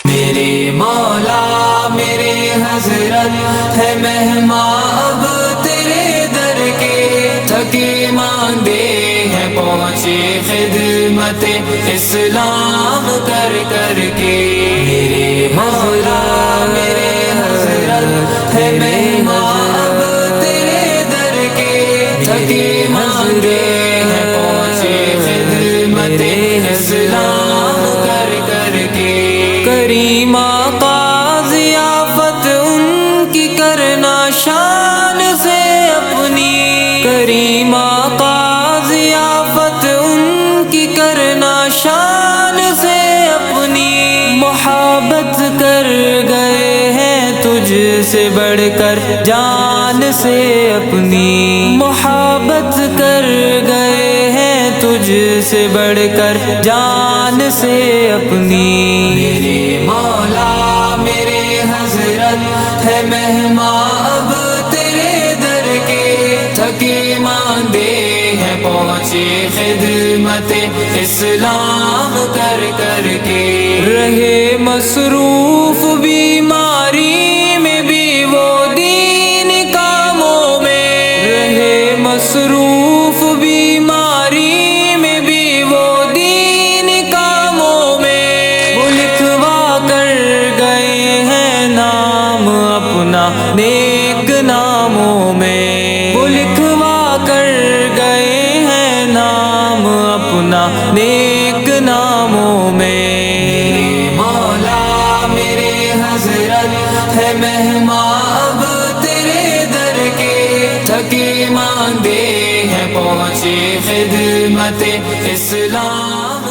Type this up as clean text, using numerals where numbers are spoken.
میرے مولا میرے حضرت ہے مہماں اب تیرے در کے، تھکے ماندے ہیں پہنچے خدمت اسلام کر کر کے۔ میرے مولا میرے حضرت ہے مہماں اب تیرے در کے، تھکے ماندے ہیں پہنچے خدمت اسلام کر کر کے۔ کریم آقا ضیافت ان کی کرنا شان سے اپنی، کریم آقا ضیافت ان کی کرنا شان سے اپنی، محبت کر گئے ہیں تجھ سے بڑھ کر جان سے اپنی، محبت کر گئے ہیں تجھ سے بڑھ کر جان سے اپنی۔ میرے مولا میرے حضرت ہے مہماں اب تیرے در کے، تھکے ماندے ہیں پہنچے خدمت اسلام کر کر کے۔ رہے مصروف بیماری میں بھی وہ دین کاموں میں، رہے مصروف بیماری میں بھی وہ دین کاموں میں، وہ لکھوا کر گئے ہیں نام اپنا نیک ناموں میں، وہ لکھوا کر گئے ہیں نام اپنا نیک ناموں میں۔ میرے مولا میرے حضرت ہے مہماں اب تیرے در کے، تھکے ماندے ہیں پہنچے خدمت اسلام